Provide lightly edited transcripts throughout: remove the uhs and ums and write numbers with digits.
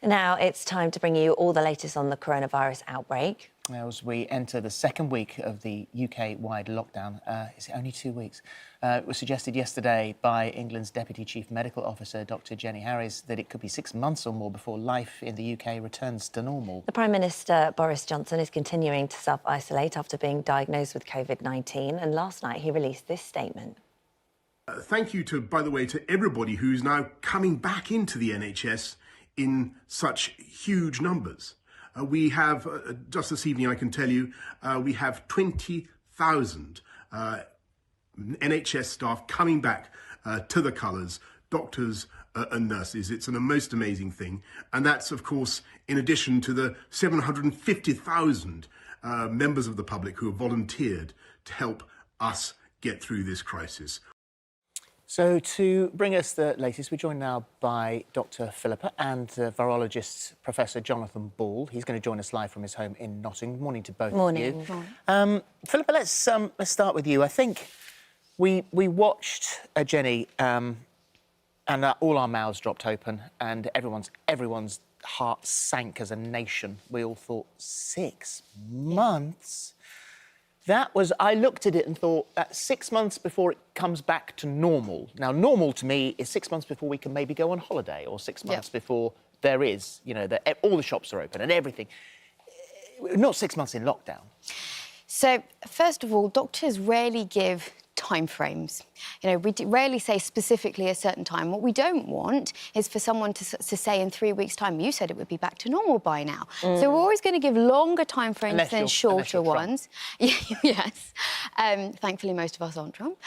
Now it's time to bring you all the latest on the coronavirus outbreak. As we enter the second week of the UK-wide lockdown, it's only 2 weeks. It was suggested yesterday by England's Deputy Chief Medical Officer, Dr Harries, that it could be 6 months or more before life in the UK returns to normal. The Prime Minister, Boris Johnson, is continuing to self-isolate after being diagnosed with COVID-19, and last night he released this statement. Thank you by the way, to everybody who's now coming back into the NHS in such huge numbers. We have, just this evening I can tell you, we have 20,000 NHS staff coming back to the colours, doctors and nurses. It's a most amazing thing. And that's, of course, in addition to the 750,000 members of the public who have volunteered to help us get through this crisis. So to bring us the latest, we're joined now by Dr Philippa and virologist Professor Jonathan Ball. He's going to join us live from his home in Nottingham. Morning to both of you. Morning. Philippa, let's start with you. I think we watched Jenny and all our mouths dropped open and everyone's heart sank as a nation. We all thought, 6 months? That was, I looked at it and thought, 6 months before it comes back to normal. Now, normal to me is 6 months before we can maybe go on holiday, or 6 months before there is, you know, all the shops are open and everything. Not 6 months in lockdown. So, first of all, doctors rarely give timeframes. You know, we rarely say specifically a certain time. What we don't want is for someone to say in 3 weeks' time, you said it would be back to normal by now. So we're always going to give longer timeframes than shorter ones. Yes. Thankfully, most of us aren't Trump.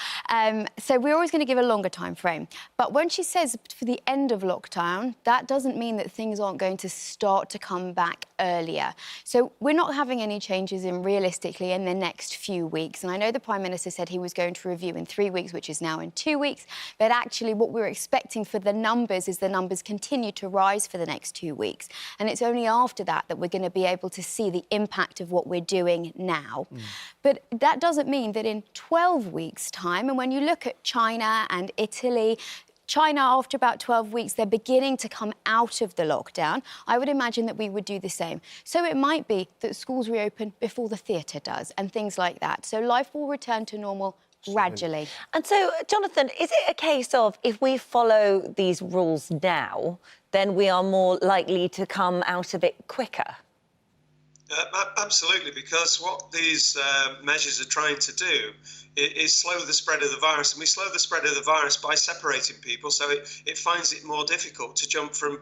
So we're always going to give a longer time frame. But when she says for the end of lockdown, that doesn't mean that things aren't going to start to come back earlier. So we're not having any changes realistically in the next few weeks. And I know the Prime Minister said he was going to review in 3 weeks, which is now in 2 weeks. But actually what we're expecting for the numbers is the numbers continue to rise for the next 2 weeks. And it's only after that that we're going to be able to see the impact of what we're doing now. But that doesn't mean that in 12 weeks' time, and when you look at China and Italy, China, after about 12 weeks, they're beginning to come out of the lockdown. I would imagine that we would do the same. So it might be that schools reopen before the theatre does and things like that. So life will return to normal gradually. And so, Jonathan, is it a case of if we follow these rules now, then we are more likely to come out of it quicker? Absolutely, because what these measures are trying to do is slow the spread of the virus, and we slow the spread of the virus by separating people, so it finds it more difficult to jump from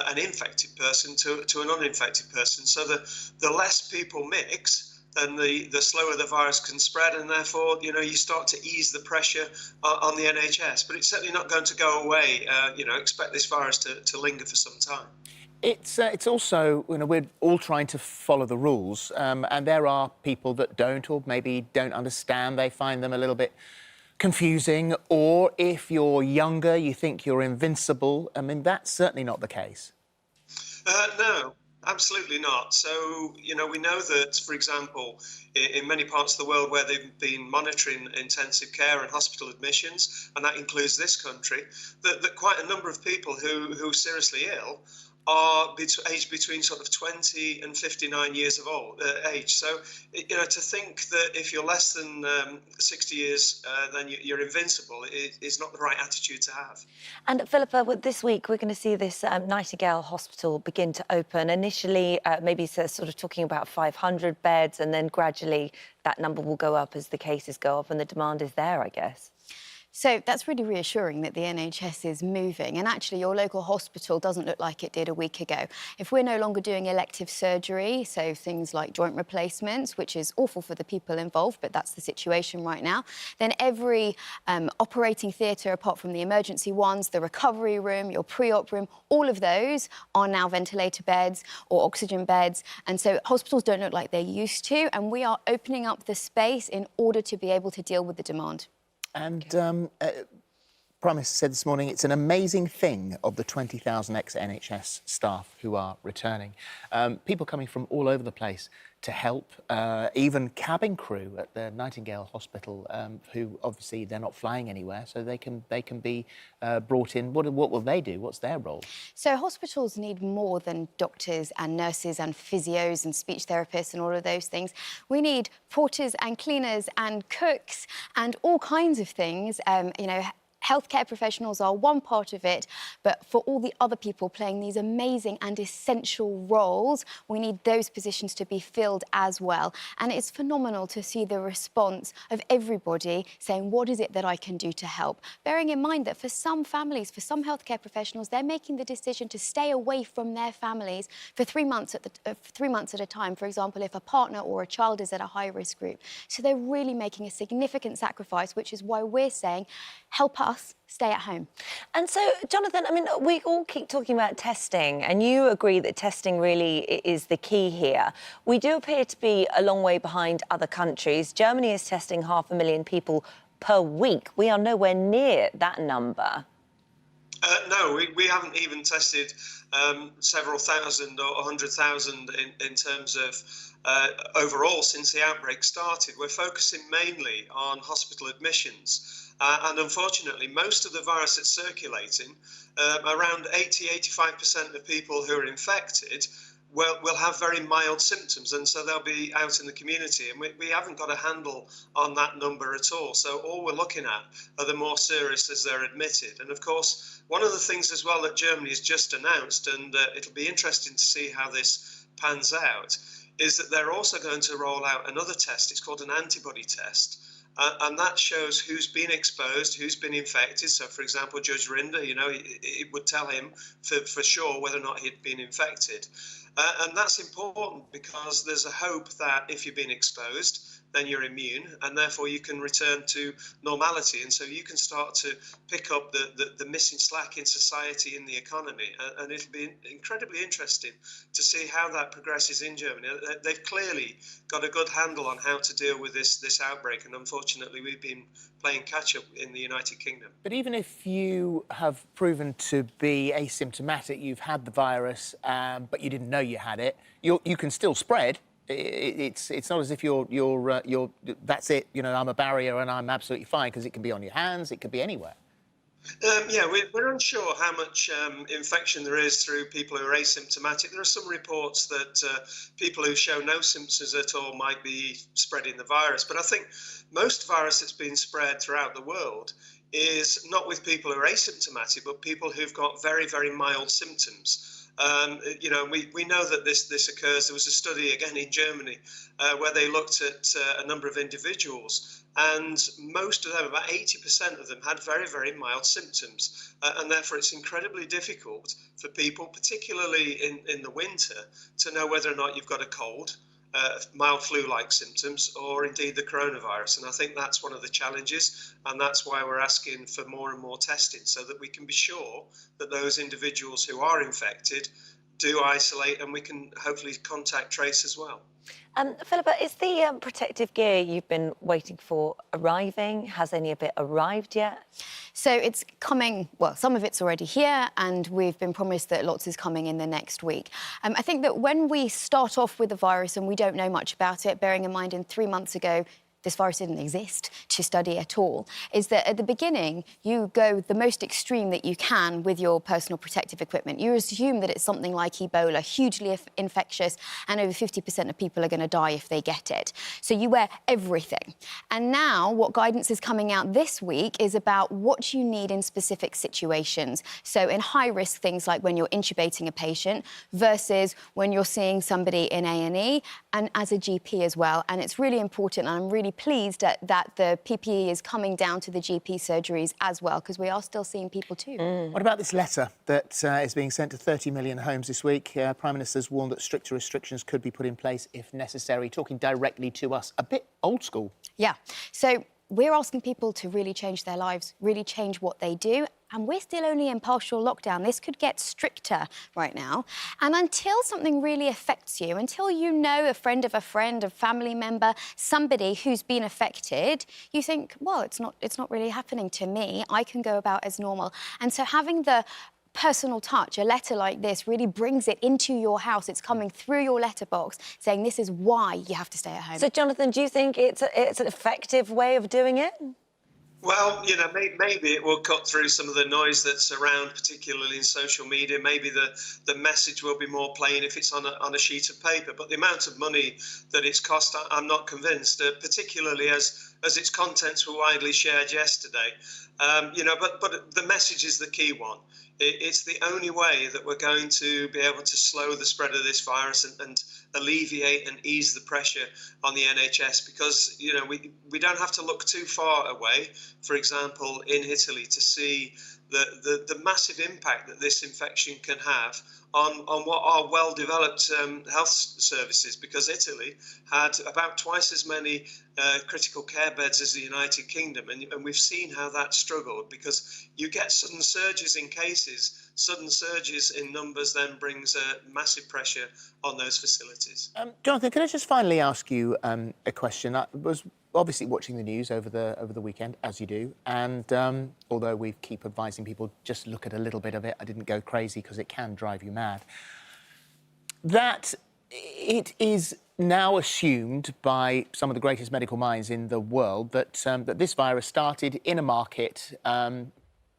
an infected person to an uninfected person. So the less people mix, then the slower the virus can spread, and therefore, you know, you start to ease the pressure on the NHS. But it's certainly not going to go away. You know, expect this virus to linger for some time. It's also, you know, we're all trying to follow the rules, and there are people that don't, or maybe don't understand. They find them a little bit confusing, or if you're younger, you think you're invincible. I mean, that's certainly not the case. No. Absolutely not. So, you know, we know that, for example, in many parts of the world where they've been monitoring intensive care and hospital admissions, and that includes this country, that quite a number of people who are seriously ill are aged between sort of 20 and 59 years of age. So, you know, to think that if you're less than 60 years, then you're invincible is not the right attitude to have. And Philippa, this week we're going to see this Nightingale Hospital begin to open. Initially, maybe sort of talking about 500 beds, and then gradually that number will go up as the cases go up and the demand is there, I guess. So that's really reassuring that the NHS is moving, and actually your local hospital doesn't look like it did a week ago. If we're no longer doing elective surgery, so things like joint replacements, which is awful for the people involved, but that's the situation right now, then every operating theatre, apart from the emergency ones, the recovery room, your pre-op room, all of those are now ventilator beds or oxygen beds, and so hospitals don't look like they used to, and we are opening up the space in order to be able to deal with the demand. And Prime Minister said this morning it's an amazing thing of the 20,000 ex-NHS staff who are returning. People coming from all over the place to help, even cabin crew at the Nightingale Hospital, who obviously they're not flying anywhere, so they can be brought in. What will they do? What's their role? So hospitals need more than doctors and nurses and physios and speech therapists and all of those things. We need porters and cleaners and cooks and all kinds of things, healthcare professionals are one part of it, but for all the other people playing these amazing and essential roles, we need those positions to be filled as well. And it's phenomenal to see the response of everybody saying, what is it that I can do to help? Bearing in mind that for some families, for some healthcare professionals, they're making the decision to stay away from their families for 3 months at a time. For example, if a partner or a child is at a high-risk group. So they're really making a significant sacrifice, which is why we're saying, help us stay at home. And so, Jonathan, I mean, we all keep talking about testing, and you agree that testing really is the key here. We do appear to be a long way behind other countries. Germany is testing 500,000 people per week. We are nowhere near that number. No, we haven't even tested several thousand or 100,000 in terms of overall since the outbreak started. We're focusing mainly on hospital admissions. And unfortunately, most of the virus that's circulating, around 80–85% of people who are infected will have very mild symptoms, and so they'll be out in the community, and we haven't got a handle on that number at all. So all we're looking at are the more serious as they're admitted. And of course, one of the things as well that Germany has just announced, and it'll be interesting to see how this pans out, is that they're also going to roll out another test. It's called an antibody test. And that shows who's been exposed, who's been infected. So, for example, Judge Rinder, it would tell him for sure whether or not he'd been infected. And that's important because there's a hope that if you've been exposed, then you're immune, and therefore you can return to normality. And so you can start to pick up the missing slack in society, in the economy. And it'll be incredibly interesting to see how that progresses in Germany. They've clearly got a good handle on how to deal with this outbreak. And unfortunately, we've been playing catch-up in the United Kingdom. But even if you have proven to be asymptomatic, you've had the virus, but you didn't know you had it, you can still spread. It's not as if you're that's it, I'm a barrier and I'm absolutely fine, because it can be on your hands, it could be anywhere. We're unsure how much infection there is through people who are asymptomatic. There are some reports that people who show no symptoms at all might be spreading the virus. But I think most virus that's been spread throughout the world is not with people who are asymptomatic, but people who've got very, very mild symptoms. We know that this occurs. There was a study again in Germany where they looked at a number of individuals, and most of them, about 80% of them, had very, very mild symptoms. And therefore, it's incredibly difficult for people, particularly in the winter, to know whether or not you've got a cold, mild flu-like symptoms, or indeed the coronavirus. And I think that's one of the challenges, and that's why we're asking for more and more testing, so that we can be sure that those individuals who are infected do isolate, and we can hopefully contact trace as well. Philippa, is the protective gear you've been waiting for arriving? Has any of it arrived yet? So it's coming, well, some of it's already here, and we've been promised that lots is coming in the next week. I think that when we start off with the virus and we don't know much about it, bearing in mind 3 months ago, this virus didn't exist to study at all, is that at the beginning, you go the most extreme that you can with your personal protective equipment. You assume that it's something like Ebola, hugely infectious, and over 50% of people are going to die if they get it. So you wear everything. And now what guidance is coming out this week is about what you need in specific situations. So in high-risk things like when you're intubating a patient versus when you're seeing somebody in A&E, and as a GP as well. And it's really important, and I'm really pleased that the PPE is coming down to the GP surgeries as well, because we are still seeing people too. What about this letter that is being sent to 30 million homes this week? Prime Minister's warned that stricter restrictions could be put in place if necessary, talking directly to us. A bit old school. Yeah. So we're asking people to really change their lives, really change what they do, and we're still only in partial lockdown. This could get stricter right now. And until something really affects you, until you know a friend, a family member, somebody who's been affected, you think, well, it's not really happening to me. I can go about as normal. And so having the personal touch, a letter like this really brings it into your house. It's coming through your letterbox saying this is why you have to stay at home. So, Jonathan, do you think it's an effective way of doing it? Well, you know, maybe it will cut through some of the noise that's around, particularly in social media. Maybe the message will be more plain if it's on a sheet of paper. But the amount of money that it's cost, I'm not convinced, particularly as its contents were widely shared yesterday. You know, but the message is the key one. It's the only way that we're going to be able to slow the spread of this virus and alleviate and ease the pressure on the NHS, because, you know, we don't have to look too far away, for example, in Italy, to see the massive impact that this infection can have on what are well-developed health services, because Italy had about twice as many critical care beds as the United Kingdom, and we've seen how that struggled, because you get sudden surges in cases, sudden surges in numbers then brings massive pressure on those facilities. Jonathan, can I just finally ask you a question? I was obviously watching the news over the weekend, as you do, and although we keep advising people just look at a little bit of it, I didn't go crazy because it can drive you mad. That it is now assumed by some of the greatest medical minds in the world that that this virus started in a market,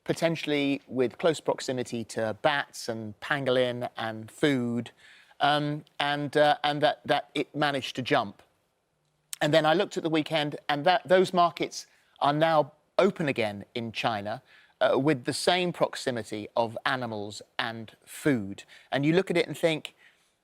potentially with close proximity to bats and pangolin and food, and that it managed to jump. And then I looked at the weekend, and those markets are now open again in China with the same proximity of animals and food. And you look at it and think,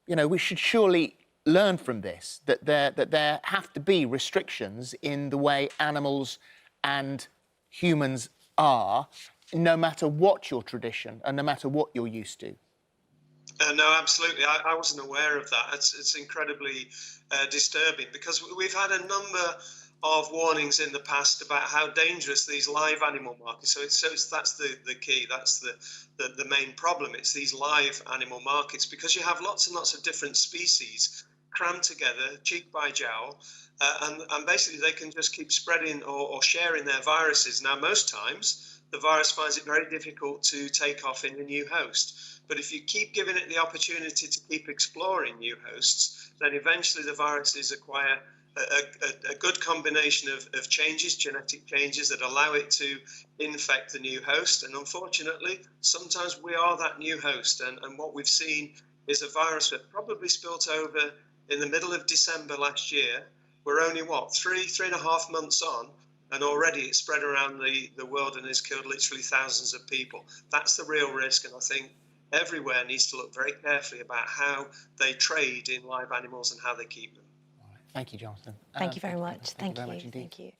you know, we should surely learn from this, that there have to be restrictions in the way animals and humans are, no matter what your tradition and no matter what you're used to. No, absolutely. I wasn't aware of that. It's incredibly disturbing, because we've had a number of warnings in the past about how dangerous these live animal markets. So that's the key. That's the main problem. It's these live animal markets, because you have lots and lots of different species crammed together, cheek by jowl, and basically they can just keep spreading or sharing their viruses. Now, most times the virus finds it very difficult to take off in a new host. But if you keep giving it the opportunity to keep exploring new hosts, then eventually the viruses acquire a good combination of changes, genetic changes, that allow it to infect the new host. And unfortunately, sometimes we are that new host. And what we've seen is a virus that probably spilt over in the middle of December last year. We're only, three and a half months on, and already it's spread around the world and has killed literally thousands of people. That's the real risk, and I think everywhere needs to look very carefully about how they trade in live animals and how they keep them. All right. Thank you, Jonathan. Thank you very much. Thank you very much indeed. Thank you.